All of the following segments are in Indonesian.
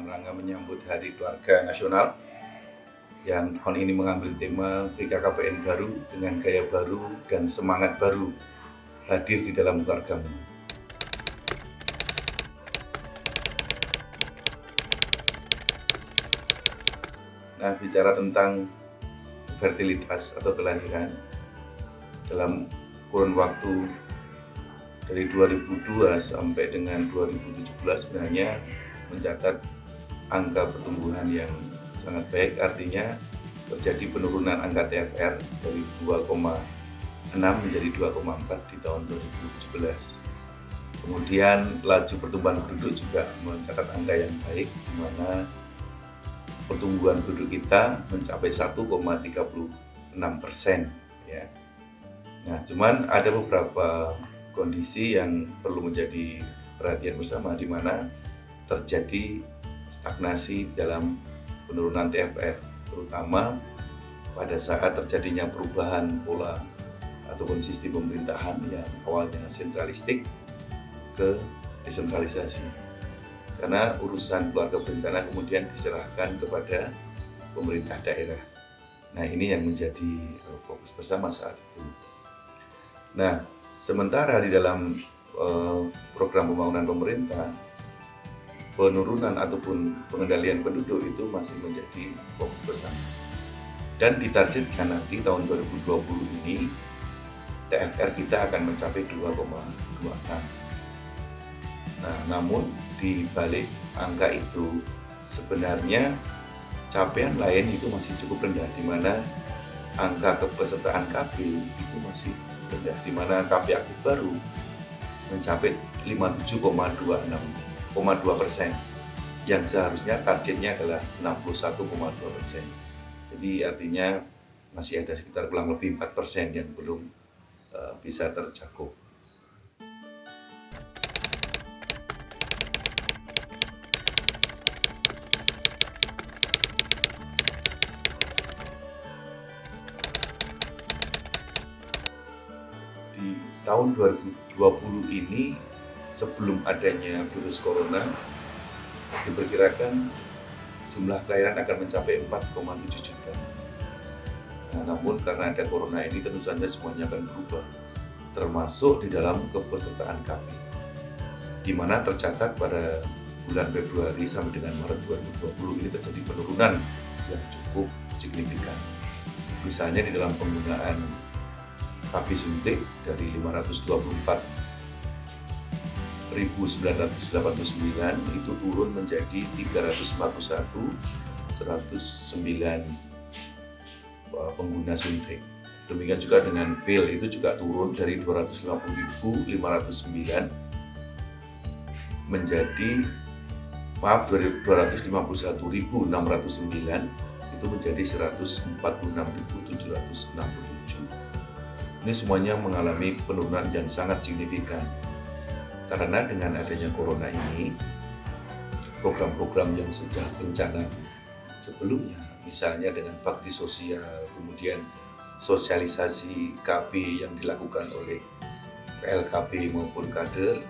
dalam rangka menyambut Hari Keluarga Nasional yang tahun ini mengambil tema BKKBN baru dengan gaya baru dan semangat baru hadir di dalam keluargamu. Nah, bicara tentang fertilitas atau kelahiran dalam kurun waktu dari 2002 sampai dengan 2017 sebenarnya mencatat angka pertumbuhan yang sangat baik, artinya terjadi penurunan angka TFR dari 2,6 menjadi 2,4 di tahun 2017. Kemudian laju pertumbuhan penduduk juga mencatat angka yang baik, di mana pertumbuhan penduduk kita mencapai 1,36%. Ya. Nah, cuman ada beberapa kondisi yang perlu menjadi perhatian bersama, di mana terjadi stagnasi dalam penurunan TFR, terutama pada saat terjadinya perubahan pola ataupun sistem pemerintahan yang awalnya sentralistik ke desentralisasi. Karena urusan keluarga berencana kemudian diserahkan kepada pemerintah daerah. Nah, ini yang menjadi fokus bersama saat itu. Nah, sementara di dalam program pembangunan pemerintah, penurunan ataupun pengendalian penduduk itu masih menjadi fokus bersama. Dan ditargetkan nanti tahun 2020 ini TFR kita akan mencapai 2,26. Nah, namun di balik angka itu sebenarnya capaian lain itu masih cukup rendah, di mana angka kepesertaan KB itu masih rendah, di mana KB aktif baru mencapai 57,2%, yang seharusnya targetnya adalah 61,2%. Jadi artinya masih ada sekitar kurang lebih 4% yang belum bisa tercakup. Di tahun 2020 ini, sebelum adanya virus corona, diperkirakan jumlah kelahiran akan mencapai 4,7 juta. Nah, namun karena ada corona ini tentu saja semuanya akan berubah, termasuk di dalam kepesertaan KB, di mana tercatat pada bulan Februari sampai dengan Maret 2020 ini terjadi penurunan yang cukup signifikan. Misalnya di dalam penggunaan KB suntik dari 524.989 itu turun menjadi 341.109 pengguna suntik. Demikian juga dengan pil itu juga turun dari 250.509 menjadi 251.609 itu menjadi 146.767. Ini semuanya mengalami penurunan yang sangat signifikan. Karena dengan adanya corona ini, program-program yang sudah rencana sebelumnya, misalnya dengan bakti sosial, kemudian sosialisasi KB yang dilakukan oleh PLKB maupun kader,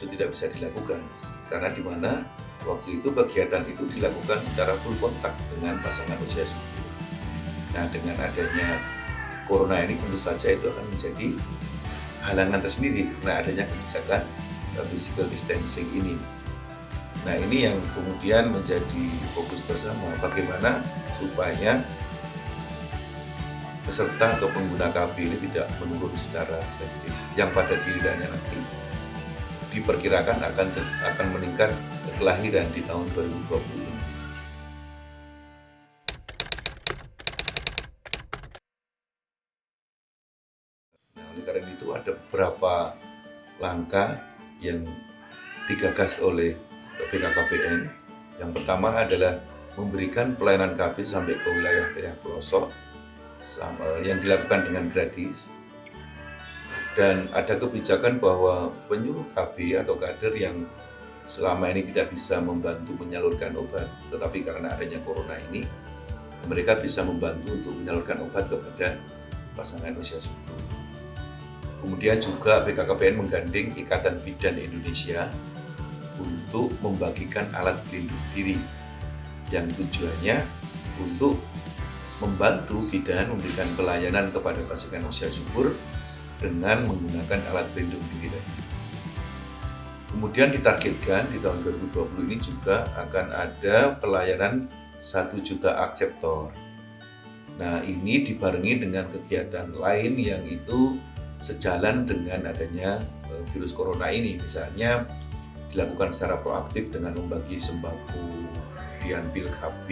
itu tidak bisa dilakukan. Karena di mana waktu itu kegiatan itu dilakukan secara full kontak dengan pasangan usia subur. Nah, dengan adanya corona ini tentu saja itu akan menjadi halangan tersendiri karena adanya kebijakan physical distancing ini. Nah, ini yang kemudian menjadi fokus bersama, bagaimana supaya peserta atau pengguna KB ini tidak menurun secara drastis, yang pada gilirannya nanti diperkirakan akan meningkat kelahiran di tahun 2020 ini. Nah, oleh karena itu ada beberapa langkah yang digagas oleh BKKBN. Yang pertama adalah memberikan pelayanan KB sampai ke wilayah pelosok yang dilakukan dengan gratis. Dan ada kebijakan bahwa penyuluh KB atau kader yang selama ini tidak bisa membantu menyalurkan obat, tetapi karena adanya corona ini, mereka bisa membantu untuk menyalurkan obat kepada pasangan usia subur. Kemudian juga BKKBN menggandeng Ikatan Bidan Indonesia untuk membagikan alat pelindung diri yang tujuannya untuk membantu bidan memberikan pelayanan kepada pasukan usia subur dengan menggunakan alat pelindung diri tadi. Kemudian ditargetkan di tahun 2020 ini juga akan ada pelayanan 1 juta akseptor. Nah, ini dibarengi dengan kegiatan lain yang itu sejalan dengan adanya virus corona ini. Misalnya dilakukan secara proaktif dengan membagi sembako, kemudian pil KB,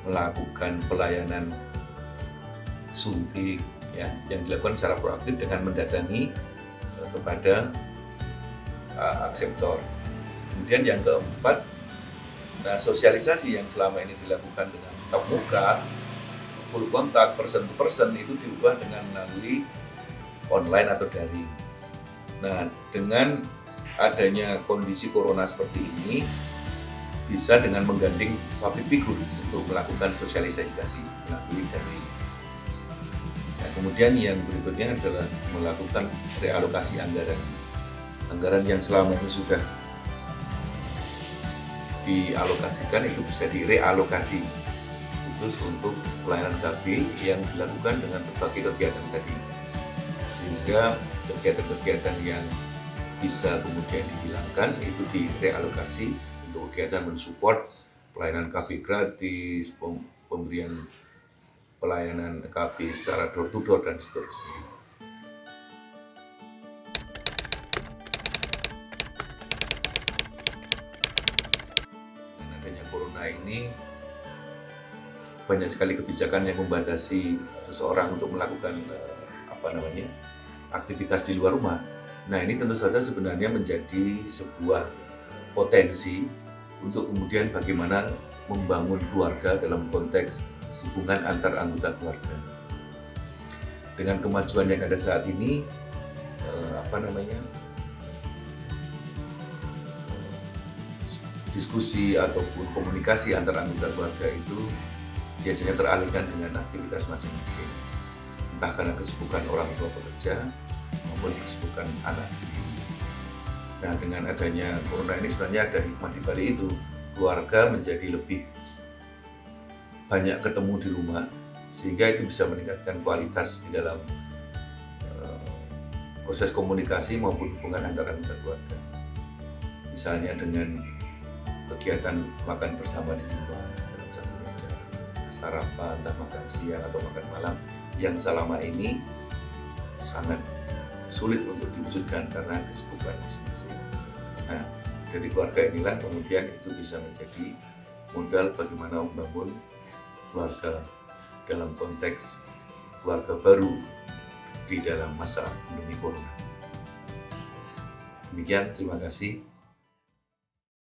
melakukan pelayanan suntik ya, yang dilakukan secara proaktif dengan mendatangi kepada akseptor. Kemudian yang keempat, sosialisasi yang selama ini dilakukan dengan tatap muka, full kontak, person to person, itu diubah dengan melalui online atau daring. Nah, dengan adanya kondisi corona seperti ini, bisa dengan menggandeng public figure untuk melakukan sosialisasi tadi melalui daring. Nah, kemudian yang berikutnya adalah melakukan realokasi anggaran. Anggaran yang selama ini sudah dialokasikan itu bisa direalokasi khusus untuk pelayanan KB yang dilakukan dengan berbagai kegiatan tadi, sehingga kegiatan-kegiatan yang bisa kemudian dihilangkan itu direalokasi untuk kegiatan mensupport pelayanan KB gratis, pemberian pelayanan KB secara door to door dan seterusnya. Dengan adanya corona ini banyak sekali kebijakan yang membatasi seseorang untuk melakukan aktivitas di luar rumah. Nah, ini tentu saja sebenarnya menjadi sebuah potensi untuk kemudian bagaimana membangun keluarga dalam konteks hubungan antar anggota keluarga. Dengan kemajuan yang ada saat ini, diskusi ataupun komunikasi antar anggota keluarga itu biasanya teralihkan dengan aktivitas masing-masing, entah karena kesibukan orang tua bekerja maupun kesibukan anak sendiri. Nah, dengan adanya corona ini sebenarnya ada hikmah di balik itu. Keluarga menjadi lebih banyak ketemu di rumah, sehingga itu bisa meningkatkan kualitas di dalam proses komunikasi maupun hubungan antara anggota keluarga. Misalnya dengan kegiatan makan bersama di rumah dalam satu meja, sarapan, entah makan siang atau makan malam, yang selama ini sangat sulit untuk diwujudkan karena kesibukan masing-masing. Nah, dari keluarga inilah kemudian itu bisa menjadi modal bagaimana membangun keluarga dalam konteks keluarga baru di dalam masa pandemi corona. Demikian, terima kasih.